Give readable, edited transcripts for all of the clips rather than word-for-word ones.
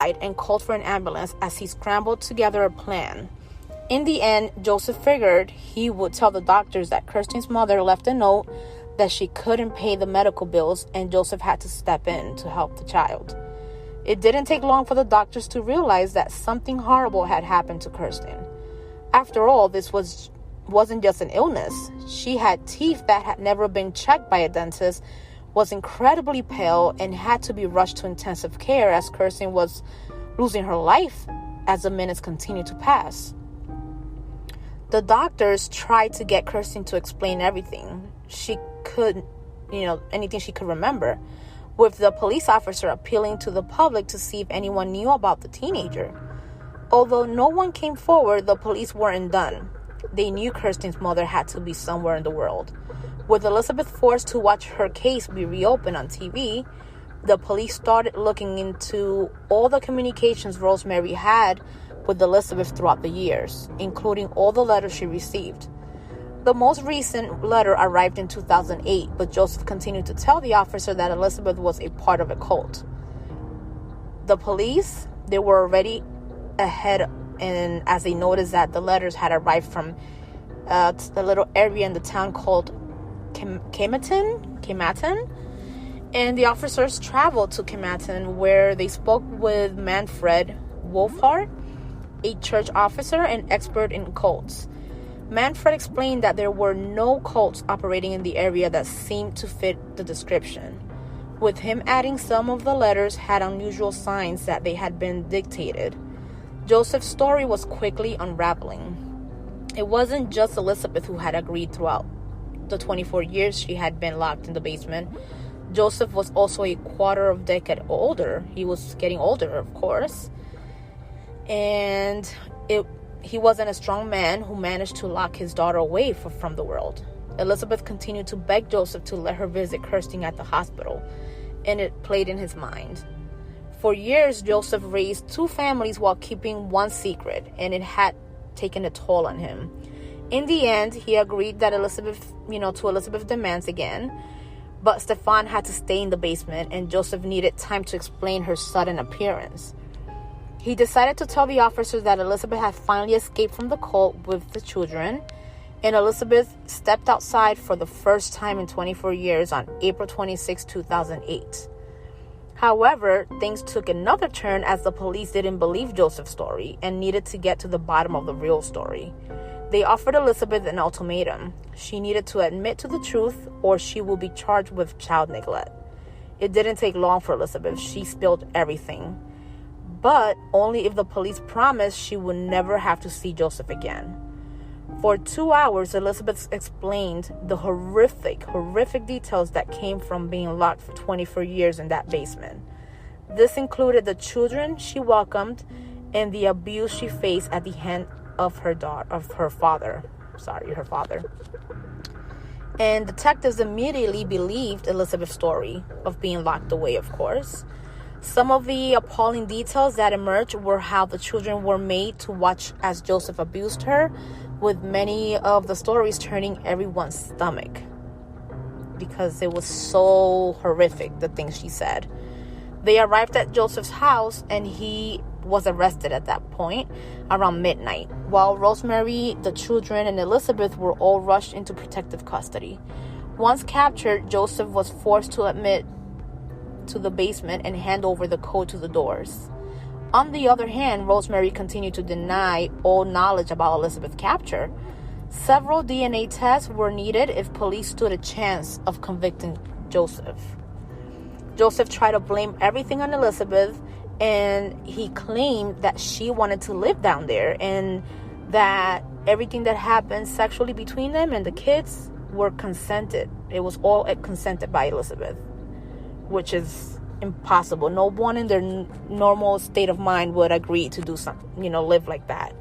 and called for an ambulance as he scrambled together a plan. In the end, Josef figured he would tell the doctors that Kirsten's mother left a note that she couldn't pay the medical bills and Josef had to step in to help the child. It didn't take long for the doctors to realize that something horrible had happened to Kirsten. After all, this wasn't just an illness. She had teeth that had never been checked by a dentist, was incredibly pale, and had to be rushed to intensive care as Kirsten was losing her life as the minutes continued to pass. The doctors tried to get Kirsten to explain everything anything she could remember, with the police officer appealing to the public to see if anyone knew about the teenager. Although no one came forward, the police weren't done. They knew Kirsten's mother had to be somewhere in the world. With Elisabeth forced to watch her case be reopened on TV, the police started looking into all the communications Rosemary had with Elisabeth throughout the years, including all the letters she received. The most recent letter arrived in 2008, but Josef continued to tell the officer that Elisabeth was a part of a cult. The police, they were already ahead, and as they noticed that the letters had arrived from a little area in the town called Kematen, and the officers traveled to Kematen, where they spoke with Manfred Wolfhard, a church officer and expert in cults. Manfred explained that there were no cults operating in the area that seemed to fit the description, with him adding some of the letters had unusual signs that they had been dictated. Josef's story was quickly unraveling. It wasn't just Elisabeth who had agreed throughout the 24 years she had been locked in the basement. Josef was also a quarter of a decade older. He was getting older, of course. And he wasn't a strong man who managed to lock his daughter away from the world. Elisabeth continued to beg Josef to let her visit Kirsten at the hospital, and it played in his mind. For years, Josef raised two families while keeping one secret, and it had taken a toll on him. In the end, he agreed that to Elisabeth's demands again, but Stefan had to stay in the basement, and Josef needed time to explain her sudden appearance. He decided to tell the officers that Elisabeth had finally escaped from the cult with the children, and Elisabeth stepped outside for the first time in 24 years on April 26, 2008. However, things took another turn as the police didn't believe Josef's story and needed to get to the bottom of the real story. They offered Elisabeth an ultimatum. She needed to admit to the truth or she will be charged with child neglect. It didn't take long for Elisabeth. She spilled everything, but only if the police promised she would never have to see Josef again. For 2 hours, Elisabeth explained the horrific details that came from being locked for 24 years in that basement. This included the children she welcomed and the abuse she faced at the hand of her father. And detectives immediately believed Elisabeth's story of being locked away, of course. Some of the appalling details that emerged were how the children were made to watch as Josef abused her, with many of the stories turning everyone's stomach because it was so horrific, the things she said. They arrived at Josef's house and he was arrested at that point around midnight, while Rosemary, the children, and Elisabeth were all rushed into protective custody. Once captured, Josef was forced to admit to the basement and hand over the code to the doors. On the other hand, Rosemary continued to deny all knowledge about Elisabeth's capture. Several DNA tests were needed if police stood a chance of convicting Josef. Josef tried to blame everything on Elisabeth, and he claimed that she wanted to live down there and that everything that happened sexually between them and the kids were consented. It was all consented by Elisabeth, which is impossible. No one in their normal state of mind would agree to do something, live like that,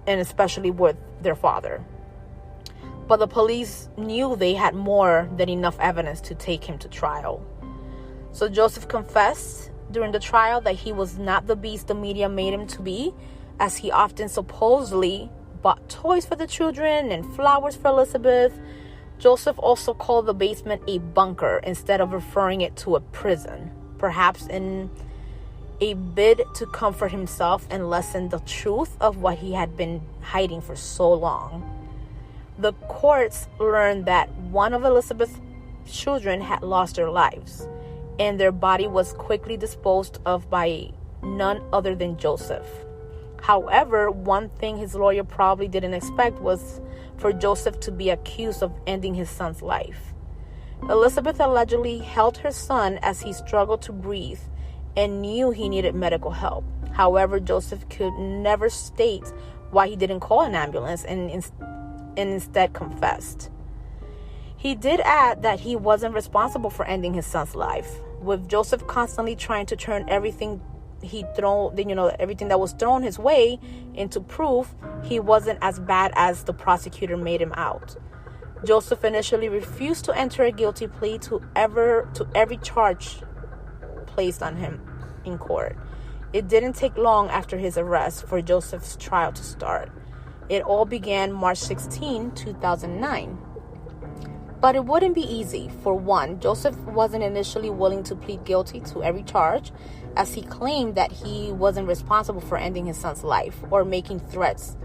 and especially with their father. But the police knew they had more than enough evidence to take him to trial. So Josef confessed during the trial that he was not the beast the media made him to be, as he often supposedly bought toys for the children and flowers for Elisabeth. Josef also called the basement a bunker instead of referring it to a prison, perhaps in a bid to comfort himself and lessen the truth of what he had been hiding for so long. The courts learned that one of Elisabeth's children had lost their lives, and their body was quickly disposed of by none other than Joseph. However, one thing his lawyer probably didn't expect was for Joseph to be accused of ending his son's life. Elisabeth allegedly held her son as he struggled to breathe and knew he needed medical help. However, Joseph could never state why he didn't call an ambulance and instead confessed. He did add that he wasn't responsible for ending his son's life, with Joseph constantly trying to turn everything everything that was thrown his way into proof he wasn't as bad as the prosecutor made him out. Joseph initially refused to enter a guilty plea to every charge placed on him in court. It didn't take long after his arrest for Joseph's trial to start. It all began March 16, 2009. But it wouldn't be easy. For one, Joseph wasn't initially willing to plead guilty to every charge, as he claimed that he wasn't responsible for ending his son's life or making threats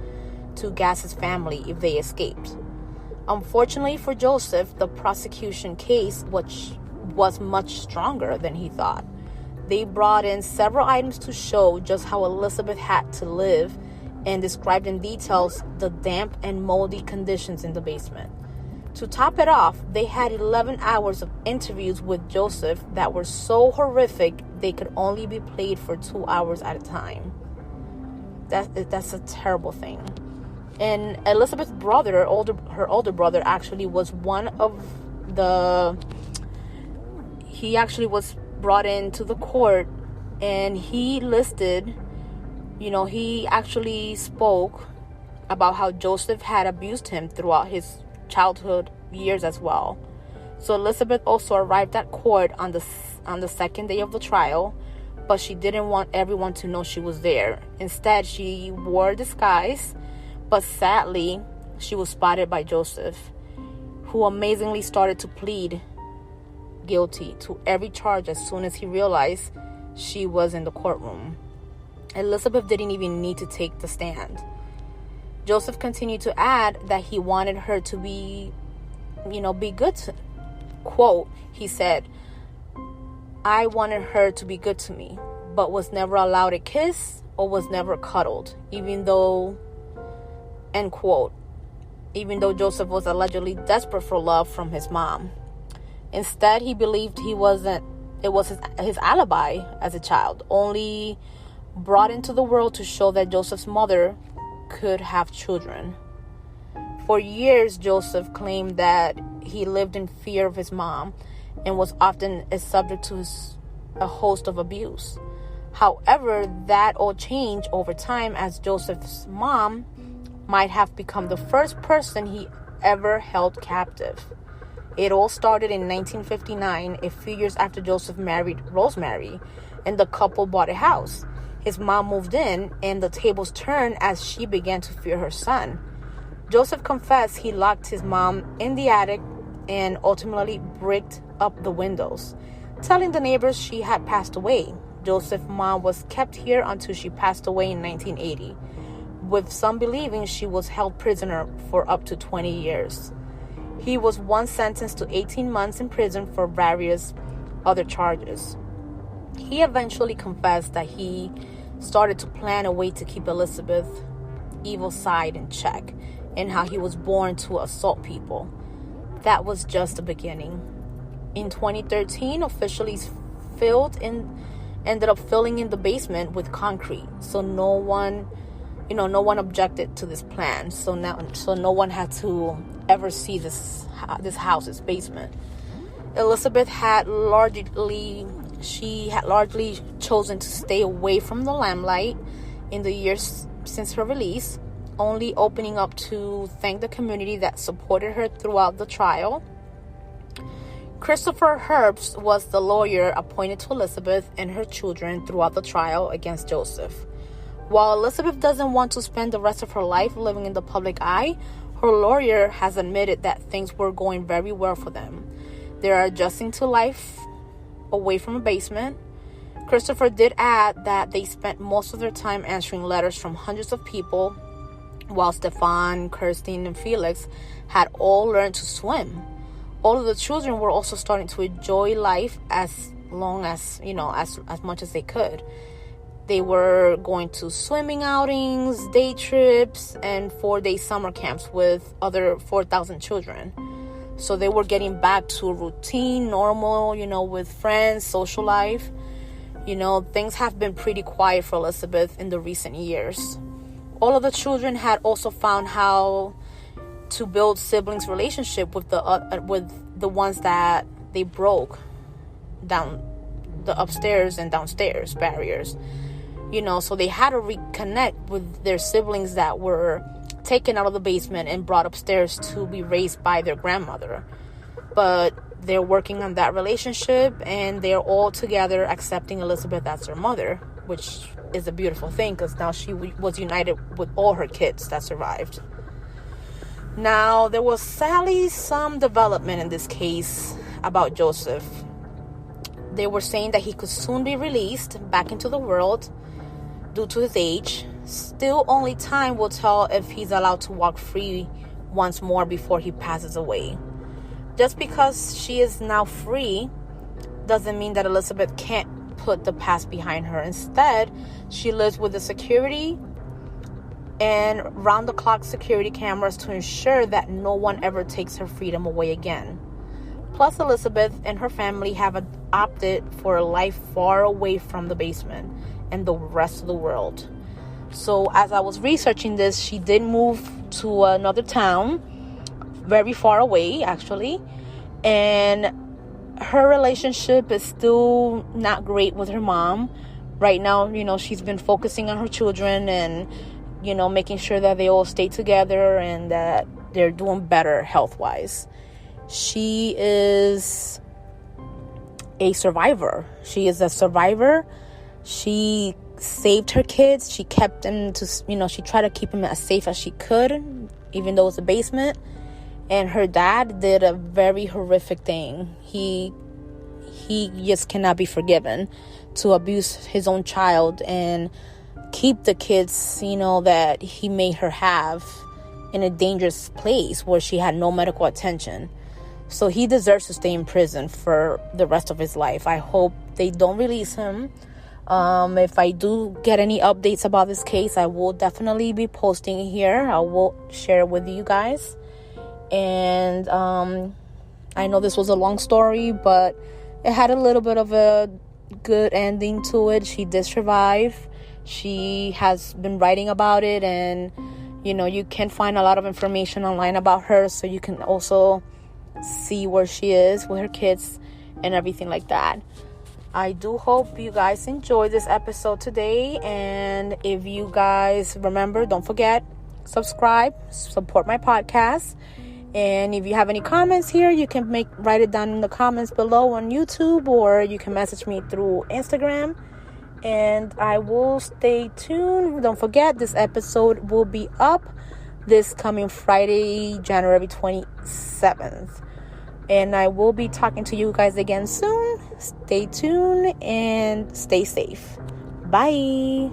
to gas his family if they escaped. Unfortunately for Joseph, the prosecution case, which was much stronger than he thought. They brought in several items to show just how Elisabeth had to live and described in details the damp and moldy conditions in the basement. To top it off, they had 11 hours of interviews with Joseph that were so horrific they could only be played for 2 hours at a time. That's a terrible thing. And Elisabeth's brother, her older brother, actually was he actually was brought into the court, and he listed, he actually spoke about how Joseph had abused him throughout his childhood years as well. So Elisabeth also arrived at court on the second day of the trial, but she didn't want everyone to know she was there. Instead, she wore a disguise, but sadly, she was spotted by Joseph, who amazingly started to plead guilty to every charge as soon as he realized she was in the courtroom. Elisabeth didn't even need to take the stand. Joseph continued to add that he wanted her to be good to, quote, he said, "I wanted her to be good to me, but was never allowed a kiss or was never cuddled, even though," end quote, even though Joseph was allegedly desperate for love from his mom. Instead, he believed it was his alibi as a child, only brought into the world to show that Joseph's mother could have children. For years, Joseph claimed that he lived in fear of his mom and was often subject to a host of abuse. However, that all changed over time, as Joseph's mom might have become the first person he ever held captive. It all started in 1959, a few years after Joseph married Rosemary, and the couple bought a house. His mom moved in, and the tables turned as she began to fear her son. Joseph confessed he locked his mom in the attic and ultimately bricked up the windows, telling the neighbors she had passed away. Joseph's mom was kept here until she passed away in 1980, with some believing she was held prisoner for up to 20 years. He was once sentenced to 18 months in prison for various other charges. He eventually confessed that he started to plan a way to keep Elisabeth's evil side in check, and how he was born to assault people. That was just the beginning. In 2013, officials ended up filling in the basement with concrete, so no one objected to this plan. So no one had to ever see this house's basement. Elisabeth had largely chosen to stay away from the limelight in the years since her release, only opening up to thank the community that supported her throughout the trial. Christopher Herbst was the lawyer appointed to Elisabeth and her children throughout the trial against Joseph. While Elisabeth doesn't want to spend the rest of her life living in the public eye, her lawyer has admitted that things were going very well for them. They are adjusting to life away from a basement. Christopher did add that they spent most of their time answering letters from hundreds of people, while Stefan, Kirsten, and Felix had all learned to swim. All of the children were also starting to enjoy life as long as, as much as they could. They were going to swimming outings, day trips, and 4-day summer camps with other 4,000 children. So they were getting back to a routine, normal, with friends, social life. Things have been pretty quiet for Elisabeth in the recent years. All of the children had also found how to build siblings' relationship with the ones that they broke down the upstairs and downstairs barriers. So they had to reconnect with their siblings that were taken out of the basement and brought upstairs to be raised by their grandmother. But they're working on that relationship, and they're all together accepting Elisabeth as their mother, which is a beautiful thing because now she was united with all her kids that survived. Now, there was sadly some development in this case about Joseph. They were saying that he could soon be released back into the world due to his age. Still, only time will tell if he's allowed to walk free once more before he passes away. Just because she is now free doesn't mean that Elisabeth can't put the past behind her. Instead, she lives with the security and round-the-clock security cameras to ensure that no one ever takes her freedom away again. Plus, Elisabeth and her family have opted for a life far away from the basement and the rest of the world. So as I was researching this, she did move to another town, very far away actually, and her relationship is still not great with her mom. Right now, she's been focusing on her children and, making sure that they all stay together and that they're doing better health-wise. She is a survivor. She is a survivor. She saved her kids. She kept them she tried to keep them as safe as she could, even though it was a basement. And her dad did a very horrific thing. He just cannot be forgiven to abuse his own child and keep the kids, that he made her have in a dangerous place where she had no medical attention. So he deserves to stay in prison for the rest of his life. I hope they don't release him. If I do get any updates about this case, I will definitely be posting it here. I will share it with you guys. And I know this was a long story, but it had a little bit of a good ending to it. She did survive. She has been writing about it, and you can find a lot of information online about her, so you can also see where she is with her kids and everything like that. I do hope you guys enjoyed this episode today, and if you guys remember, don't forget, subscribe, support my podcast. And if you have any comments here, you can write it down in the comments below on YouTube, or you can message me through Instagram. And I will stay tuned. Don't forget, this episode will be up this coming Friday, January 27th. And I will be talking to you guys again soon. Stay tuned and stay safe. Bye.